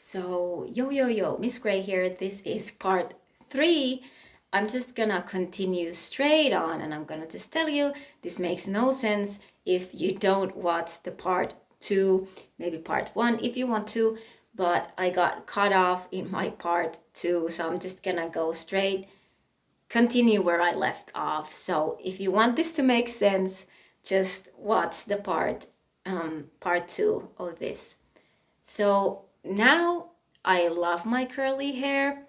So, yo, Miss Gray here. This is part 3. I'm just gonna continue straight on and I'm gonna just tell you this makes no sense if you don't watch the part 2, maybe part 1 if you want to, but I got cut off in my part 2, so I'm just gonna go straight, continue where I left off. So, if you want this to make sense, just watch the part 2 of this. So now I love my curly hair.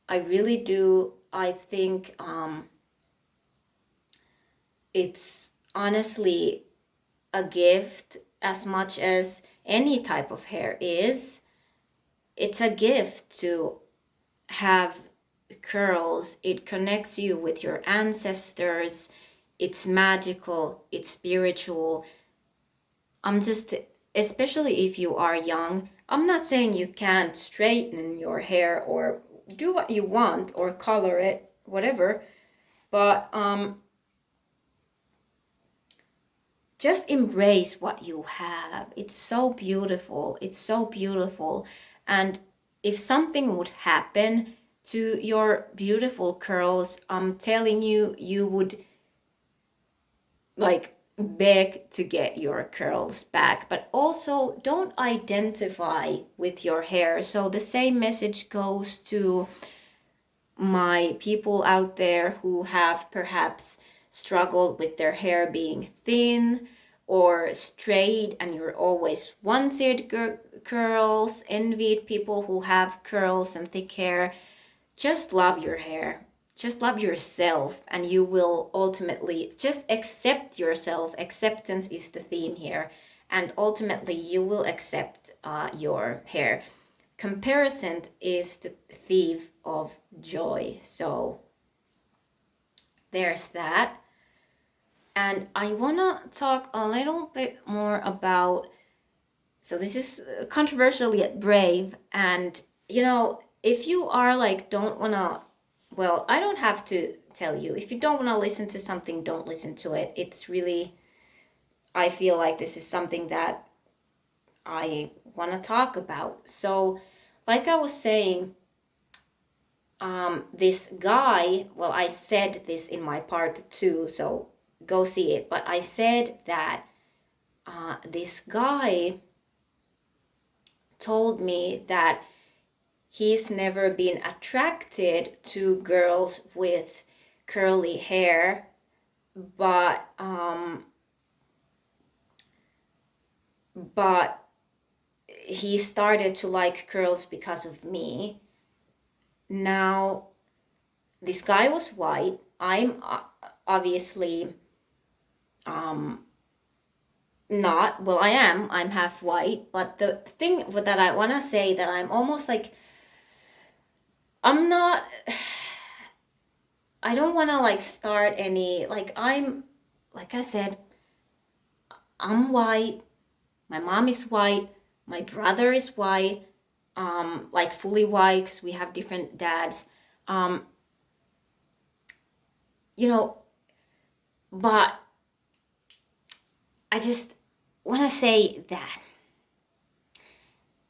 I really do. I think it's honestly a gift as much as any type of hair is. It's a gift to have curls. It connects you with your ancestors. It's magical. It's spiritual. I'm just, especially if you are young, I'm not saying you can't straighten your hair or do what you want or color it, whatever, but just embrace what you have. It's so beautiful. It's so beautiful. And if something would happen to your beautiful curls, I'm telling you, you would like beg to get your curls back, but also don't identify with your hair. So the same message goes to my people out there who have perhaps struggled with their hair being thin or straight, and you're always wanted curls, envied people who have curls and thick hair. Just love your hair. Just love yourself, and you will ultimately just accept yourself. Acceptance is the theme here, and ultimately you will accept your hair. Comparison is the thief of joy. So there's that. And I want to talk a little bit more about, so this is controversial yet brave, and if you are like don't want to, well, I don't have to tell you. If you don't want to listen to something, don't listen to it. It's really, I feel like this is something that I want to talk about. So, like I was saying, this guy, well, I said this in my part 2, so go see it. But I said that this guy told me that he's never been attracted to girls with curly hair, but he started to like curls because of me. Now, this guy was white. I'm obviously not, well, I am. I'm half white, but the thing that I want to say that I'm almost like, I'm not, I don't want to like start any, like I said, I'm white. My mom is white. My brother is white. Like fully white because we have different dads. But I just want to say that,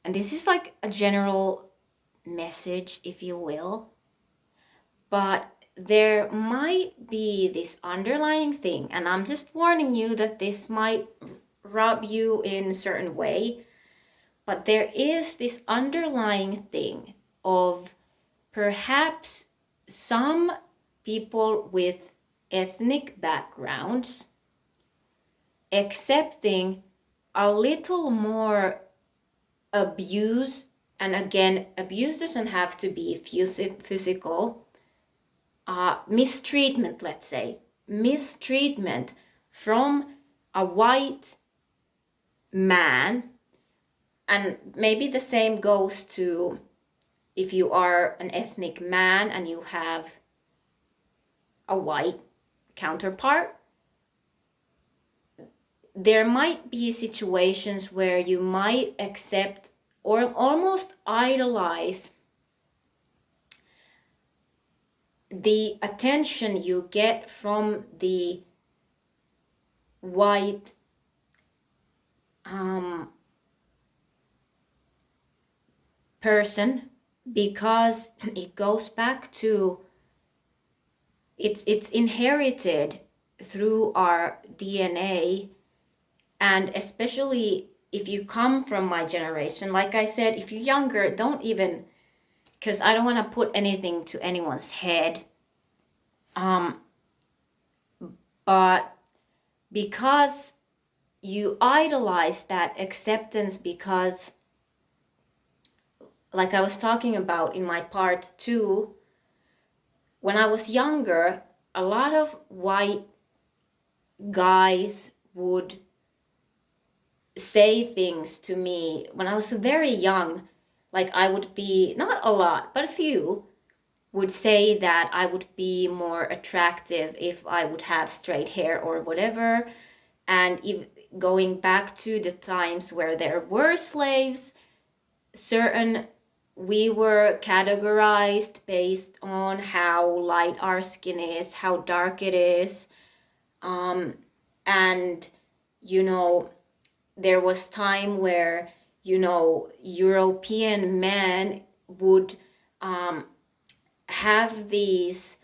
and this is like a general message, if you will, but there might be this underlying thing, and I'm just warning you that this might rub you in a certain way, but there is this underlying thing of perhaps some people with ethnic backgrounds accepting a little more abuse. And again, abuse doesn't have to be physical. Mistreatment, let's say. Mistreatment from a white man. And maybe the same goes to if you are an ethnic man and you have a white counterpart. There might be situations where you might accept or almost idolize the attention you get from the white person, because it goes back to it's inherited through our DNA. And especially if you come from my generation, like I said, if you're younger, don't even, because I don't want to put anything to anyone's head, but because you idolize that acceptance, because like I was talking about in my part 2, when I was younger, a lot of white guys would say things to me when I was very young. Like I would be, not a lot, but a few would say that I would be more attractive if I would have straight hair or whatever. And if, going back to the times where there were slaves, we were categorized based on how light our skin is, how dark it is. And, there was time where, European men would have these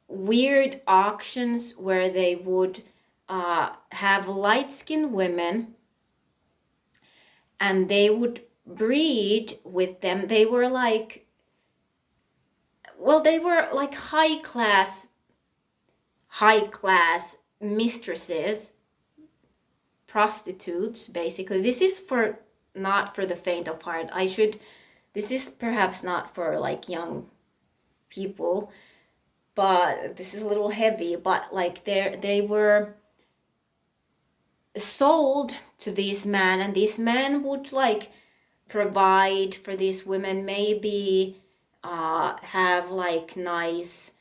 weird auctions where they would have light-skinned women and they would breed with them. They were like high class mistresses, prostitutes, basically. This is not for the faint of heart. This is perhaps not for like young people, but this is a little heavy. But like they were sold to these men, and these men would like provide for these women, maybe have like nice,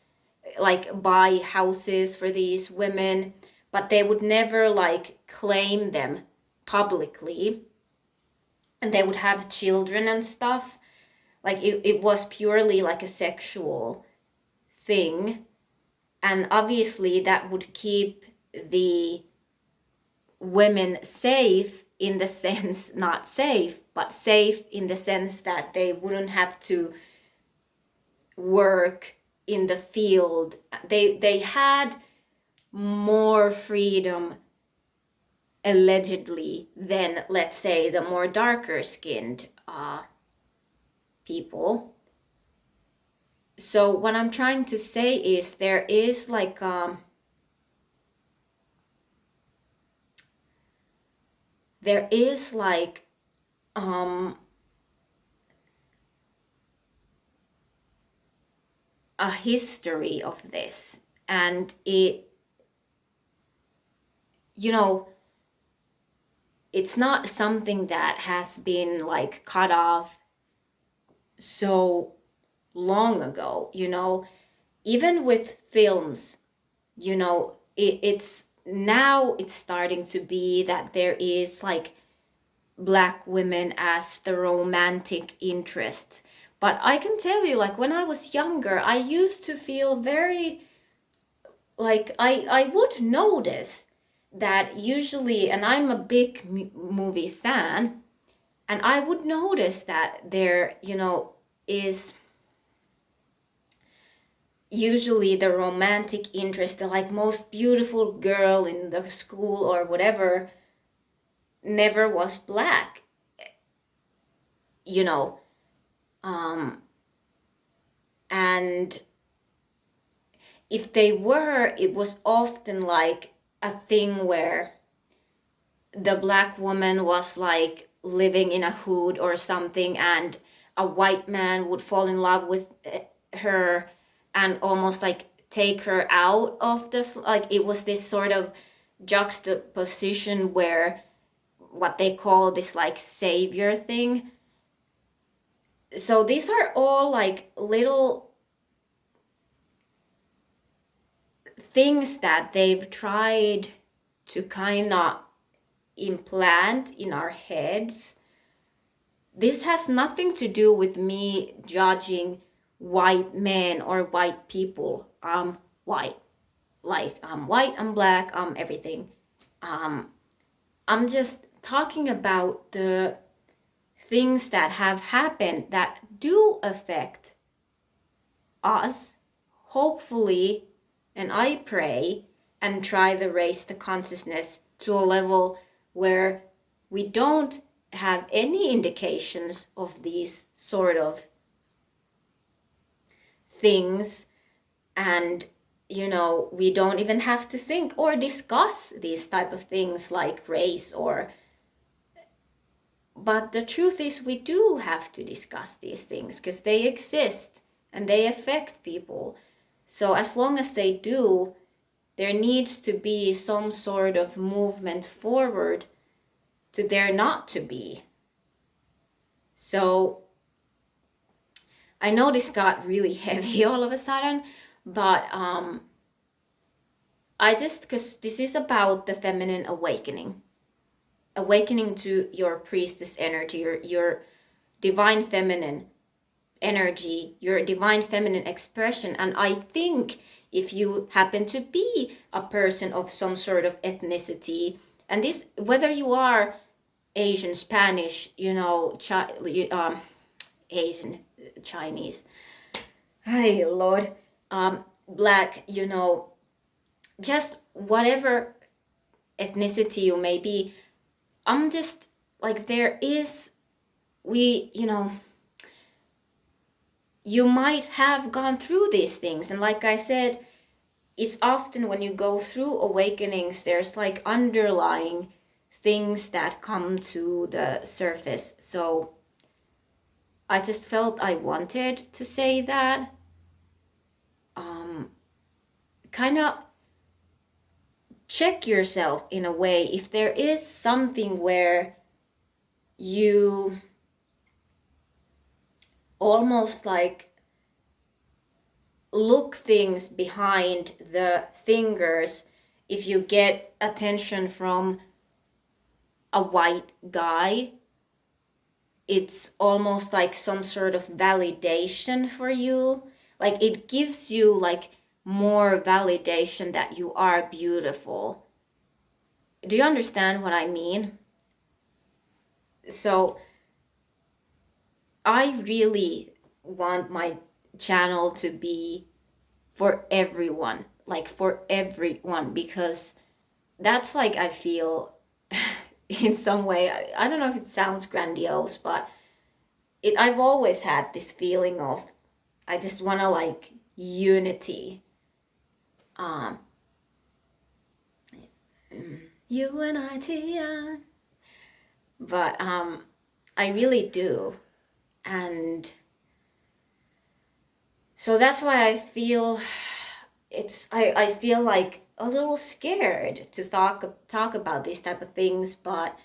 like buy houses for these women, but they would never like claim them publicly, and they would have children and stuff. Like it was purely like a sexual thing, and obviously that would keep the women safe, in the sense, not safe, but safe in the sense that they wouldn't have to work in the field. They had more freedom, allegedly, than, let's say, the more darker skinned people. So what I'm trying to say is there is like a history of this, and it's not something that has been like cut off so long ago. Even with films, it's now it's starting to be that there is like black women as the romantic interest. But I can tell you, like when I was younger, I used to feel very like I would notice that usually, and I'm a big movie fan, and I would notice that there is usually the romantic interest, the like most beautiful girl in the school or whatever, never was black. And if they were, it was often like a thing where the black woman was like living in a hood or something, and a white man would fall in love with her and almost like take her out of this. Like it was this sort of juxtaposition where what they call this like savior thing. So these are all like little things that they've tried to kind of implant in our heads. This has nothing to do with me judging white men or white people. I'm white. Like I'm white, I'm black, I'm everything. I'm just talking about the things that have happened that do affect us, hopefully, and I pray and try to raise the consciousness to a level where we don't have any indications of these sort of things, and we don't even have to think or discuss these type of things like race or, but the truth is we do have to discuss these things because they exist and they affect people. So as long as they do, there needs to be some sort of movement forward to there not to be. So I know this got really heavy all of a sudden, but I just, because this is about the feminine awakening to your priestess energy, your divine feminine energy, your divine feminine expression. And I think if you happen to be a person of some sort of ethnicity, and this, whether you are Asian, Spanish, Asian, Chinese, hey Lord, black, just whatever ethnicity you may be, I'm just like, there is, you might have gone through these things. And like I said, it's often when you go through awakenings, there's like underlying things that come to the surface. So I just felt I wanted to say that. Kind of check yourself in a way if there is something where you almost like look things behind the fingers. If you get attention from a white guy, it's almost like some sort of validation for you. Like it gives you like more validation that you are beautiful. Do you understand what I mean? So I really want my channel to be for everyone, because that's like, I feel in some way, I don't know if it sounds grandiose, but I've always had this feeling of, I just want to like unity. You and I, Tia. But I really do. And so that's why I feel I feel like a little scared to talk about these type of things, but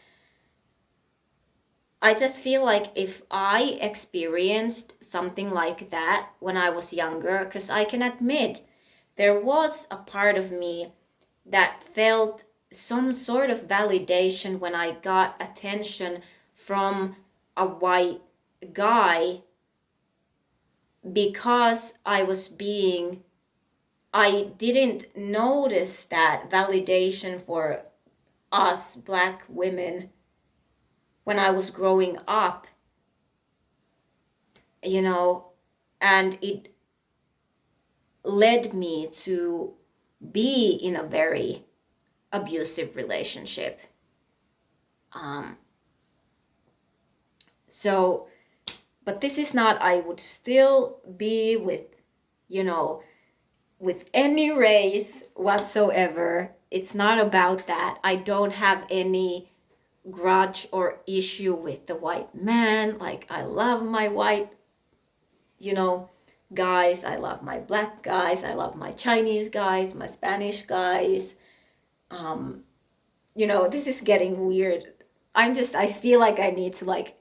I just feel like if I experienced something like that when I was younger, because I can admit there was a part of me that felt some sort of validation when I got attention from a white guy, because I didn't notice that validation for us black women when I was growing up, and it led me to be in a very abusive relationship. So, but this is not, I would still be with, with any race whatsoever. It's not about that. I don't have any grudge or issue with the white man. Like, I love my white, guys. I love my black guys. I love my Chinese guys, my Spanish guys. This is getting weird. I feel like I need to like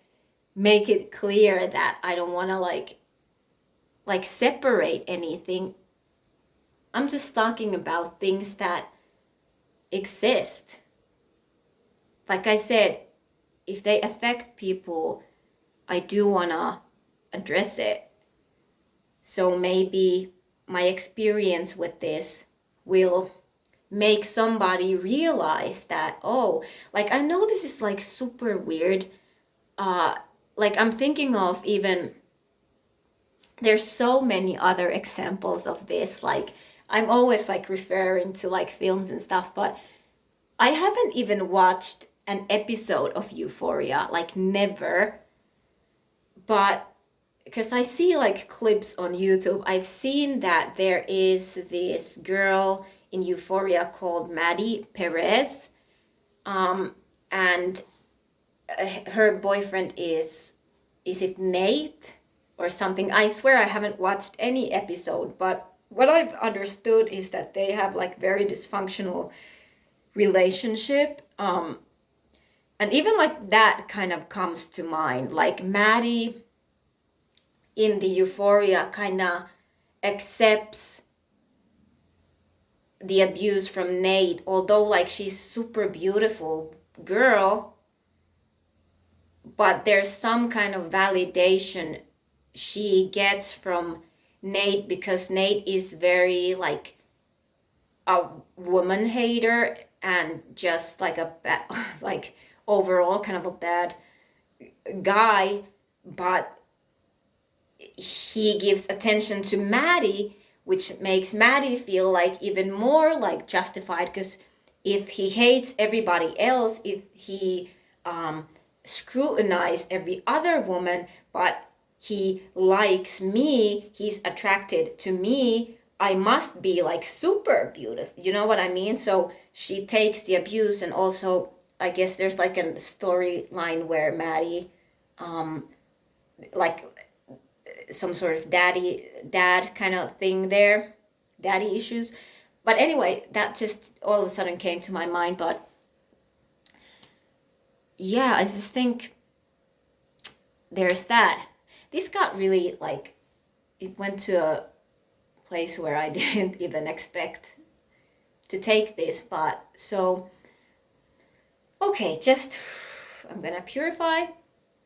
make it clear that I don't want to like separate anything. I'm just talking about things that exist. Like I said, if they affect people, I do want to address it. So maybe my experience with this will make somebody realize that, oh, like I know this is like super weird, like I'm thinking of even, there's so many other examples of this. Like I'm always like referring to like films and stuff, but I haven't even watched an episode of Euphoria, like never. But because I see like clips on YouTube, I've seen that there is this girl in Euphoria called Maddie Perez, um, and her boyfriend is it Nate or something? I swear I haven't watched any episode, but what I've understood is that they have like very dysfunctional relationship. And even like that kind of comes to mind. Like Maddie in the Euphoria kind of accepts the abuse from Nate, although like she's super beautiful girl, but there's some kind of validation she gets from Nate because Nate is very like a woman hater and just like a bad, like overall kind of a bad guy, but he gives attention to Maddie, which makes Maddie feel like even more like justified, because if he hates everybody else, if he scrutinize every other woman, but he likes me, he's attracted to me, I must be like super beautiful. You know what I mean? So she takes the abuse, and also I guess there's like a storyline where Maddie like some sort of dad kind of thing there, daddy issues. But anyway, that just all of a sudden came to my mind. But yeah, I just think there's that. This got really like, it went to a place where I didn't even expect to take this. But so, okay, just I'm gonna purify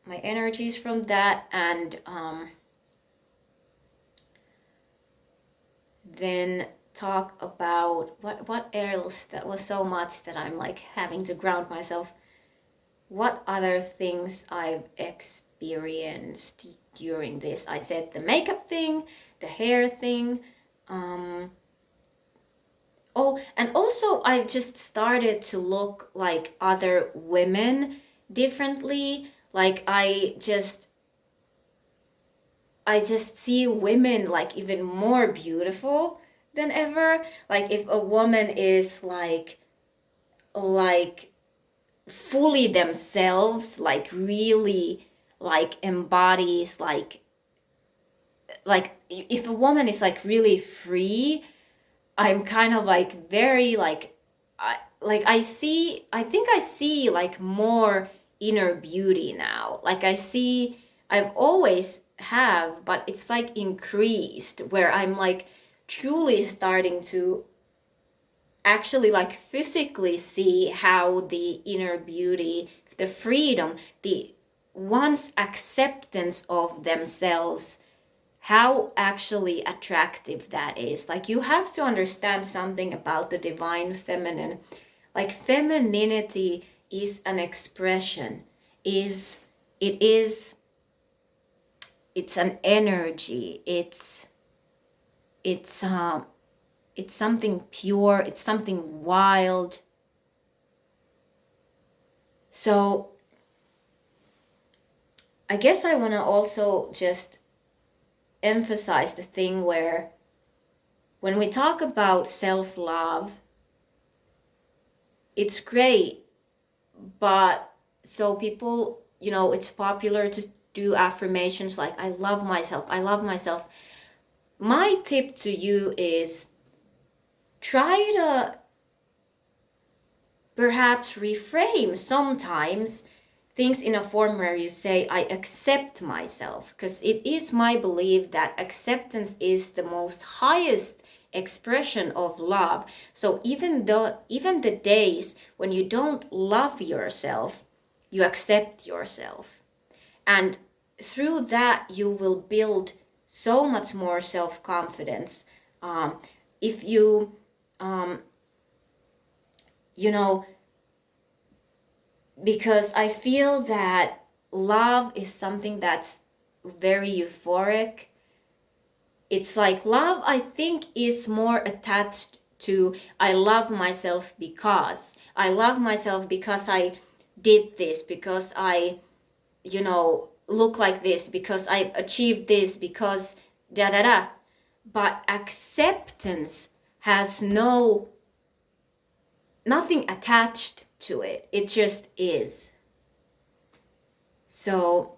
my energies from that, and then talk about what else. That was so much that I'm like having to ground myself. What other things I've experienced during this? I said the makeup thing, the hair thing. Oh, and also I just started to look like other women differently. Like I just see women like even more beautiful than ever. Like if a woman is like fully themselves, like really like embodies like if a woman is like really free, I'm kind of like very like I see like more inner beauty now. Like I've always have, but it's like increased, where I'm like truly starting to actually like physically see how the inner beauty, the freedom, the one's acceptance of themselves, how actually attractive that is. Like you have to understand something about the divine feminine. Like femininity is an expression, is it is it's an energy, it's it's something pure, it's something wild. So I guess I want to also just emphasize the thing where when we talk about self-love, it's great, but so people, it's popular to do affirmations like I love myself, I love myself. My tip to you is try to perhaps reframe sometimes things in a form where you say I accept myself, because it is my belief that acceptance is the most highest expression of love. So even the days when you don't love yourself, you accept yourself, and through that you will build so much more self-confidence. If you you know because I feel that love is something that's very euphoric. It's like love, I think, is more attached to I love myself because I did this, because I, look like this, because I achieved this, because da da da. But acceptance has nothing attached to it. It just is. So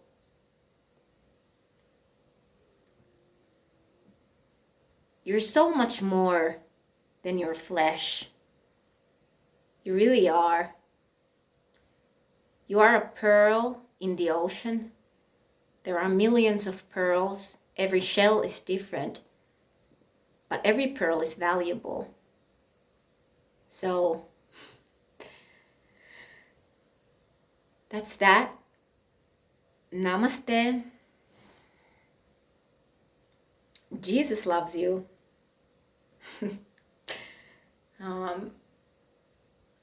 you're so much more than your flesh. You really are. You are a pearl in the ocean. There are millions of pearls. Every shell is different, but every pearl is valuable. So that's that. Namaste. Jesus loves you.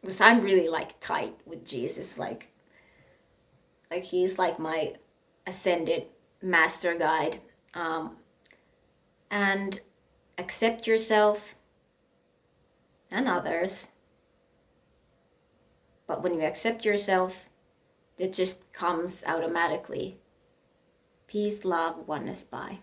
Because I'm really like tight with Jesus, like he's like my ascended master guide. And accept yourself and others. But when you accept yourself, it just comes automatically. Peace, love, oneness, bye.